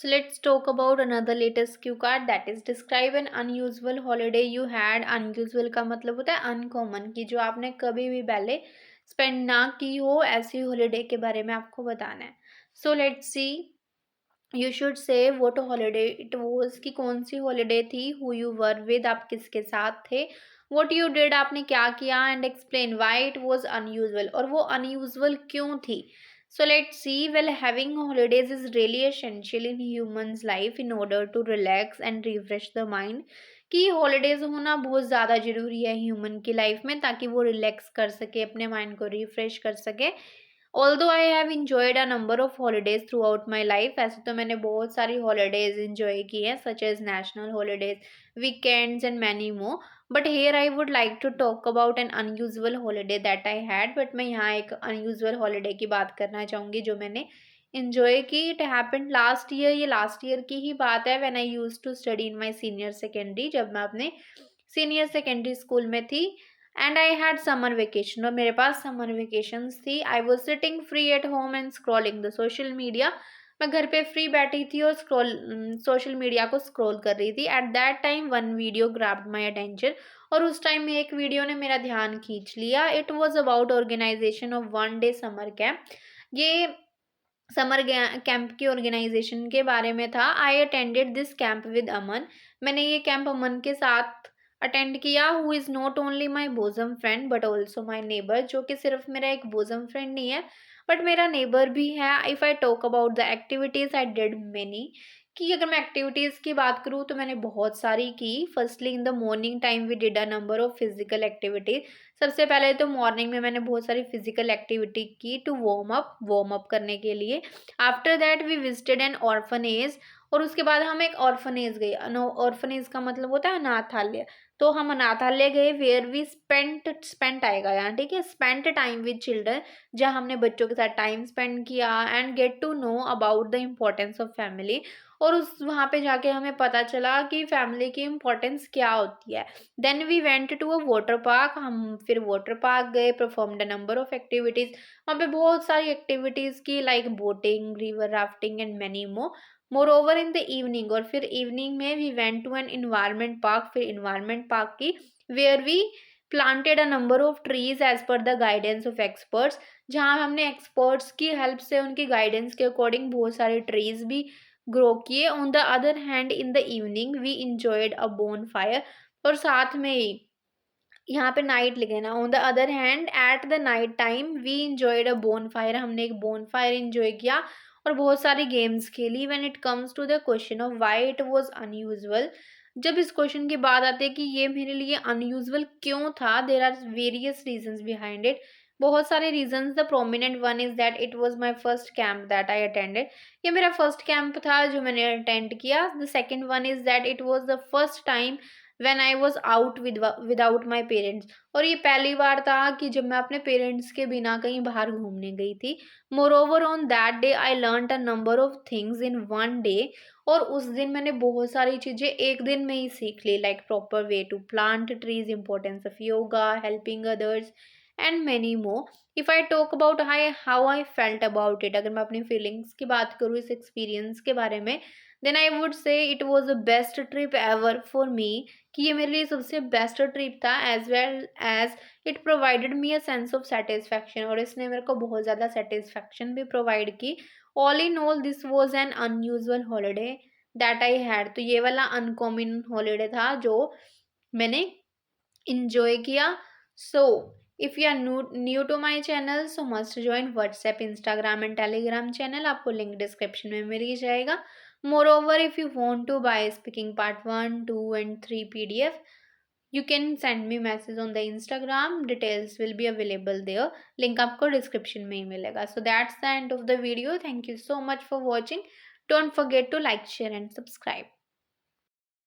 So let's talk about another latest cue card, that is describe an unusual holiday you had. Unusual का मतलब होता है uncommon, कि जो आपने कभी भी पहले स्पेंड ना की हो, ऐसी हॉलीडे के बारे में आपको बताना है. So let's see. You should say what holiday it was, कि कौन सी हॉलीडे थी. हु यू वर विद, आप किसके साथ थे. व्हाट यू डिड, आपने क्या किया. And explain why it was unusual, और वो अनयूजुअल क्यों थी. So let's see. Well, having holidays is really essential in humans life in order to relax and refresh the mind. कि हॉलीडेज होना बहुत ज़्यादा ज़रूरी है ह्यूमन की लाइफ में, ताकि वो रिलैक्स कर सके, अपने माइंड को रिफ्रेश कर सके. Although I have enjoyed a number of holidays throughout my life, ऐसे तो मैंने बहुत सारी हॉलीडेज इंजॉय की हैं, such as national holidays, weekends and many more. But here I would like to talk about an unusual holiday that I had. But मैं यहाँ एक अनयूजुअल हॉलीडे की बात करना चाहूँगी जो मैंने इंजॉय की. इट हैपेंड लास्ट ईयर, ये लास्ट ईयर की ही बात है. When I used to study in my senior secondary, जब मैं अपने सीनियर सेकेंडरी स्कूल में थी. And I had summer vacation, और मेरे पास समर वेकेशंस थी. I was sitting free at home and scrolling the social media. मैं घर पे फ्री बैठी थी और सोशल मीडिया को स्क्रॉल कर रही थी. At that time one video grabbed my attention, और उस टाइम में एक वीडियो ने मेरा ध्यान खींच लिया. It was about organisation of one day summer camp. ये समर कैंप की ऑर्गेनाइजेशन के बारे में था. I attended this camp with Aman. मैंने ये कैंप अमन के साथ अटेंड किया. Who is not only my bosom friend but also my neighbour, जो कि सिर्फ मेरा एक बोजम फ्रेंड नहीं है बट मेरा नेबर भी है. If I talk about the activities I did many, कि अगर मैं एक्टिविटीज़ की बात करूँ तो मैंने बहुत सारी की. Firstly in the morning time we did a number of physical activities. सबसे पहले तो मॉर्निंग में मैंने बहुत सारी फिजिकल एक्टिविटी की टू वार्म अप करने के लिए. After that we visited an orphanage, और उसके बाद हम एक ऑर्फनेज गए. ऑर्फनेज का मतलब होता है अनाथालय. तो हम अनाथालय गए वेयर वी स्पेंट आएगा यहाँ, ठीक है, स्पेंट टाइम विद चिल्ड्रन, जहाँ हमने बच्चों के साथ टाइम स्पेंड किया. And get to know about the importance of family, और उस वहाँ पे जाके हमें पता चला कि फैमिली की इम्पोर्टेंस क्या होती है. Then we went to a water park, हम फिर वाटर पार्क गए. Performed a number of activities, वहाँ पे बहुत सारी एक्टिविटीज़ की, like boating, river rafting and many more over in the evening. और फिर इवनिंग में we went to an environment park, फिर इन्वायरमेंट पार्क की, where we planted a number of trees as per the guidance of experts, जहाँ हमने experts की help से, उनकी गाइडेंस के अकॉर्डिंग बहुत सारे ट्रीज भी ग्रो किए. On the other hand in the evening we enjoyed a bonfire, और साथ में ही यहाँ पे नाइट लिखे ना. On the other hand at the night time we enjoyed a bonfire, हमने एक बोन फायर इंजॉय किया और बहुत सारी गेम्स खेली. When it comes to the question of why it was unusual, जब इस क्वेश्चन की बात आती है कि ये मेरे लिए अनयूजुअल क्यों था, there are various reasons behind it. बहुत सारे reasons. The prominent one is that it was my first camp that I attended. ये मेरा फर्स्ट कैंप था जो मैंने अटेंड किया. The second one is that it was the first time when I was out without my parents, और ये पहली बार था कि जब मैं अपने पेरेंट्स के बिना कहीं बाहर घूमने गई थी. More over on that day I learn a number of things in one day, और उस दिन मैंने बहुत सारी चीज़ें एक दिन में ही सीख ली, like proper way to plant trees, importance of yoga, helping others and many more. If I talk about how I felt about it, अगर मैं अपनी फीलिंग्स की बात करूँ इस एक्सपीरियंस के बारे में, then I would say it was the best trip ever for me, कि ये मेरे लिए सबसे बेस्ट ट्रिप था. As well as it provided me a sense of satisfaction, और इसने मेरे को बहुत ज़्यादा सेटिस्फैक्शन भी प्रोवाइड की. All in all this was an unusual holiday that I had. तो ये वाला अनकॉमन हॉलीडे था जो मैंने इंजॉय किया. So if you are new to my channel so must join WhatsApp, Instagram and Telegram channel, आपको link description में मिल ही जाएगा. Moreover if you want to buy speaking part 1, 2 and 3 PDF, you can send me message on the Instagram. Details will be available there. Link आपको description में ही मिलेगा. So that's the end of the video. Thank you so much for watching. Don't forget to like, share and subscribe.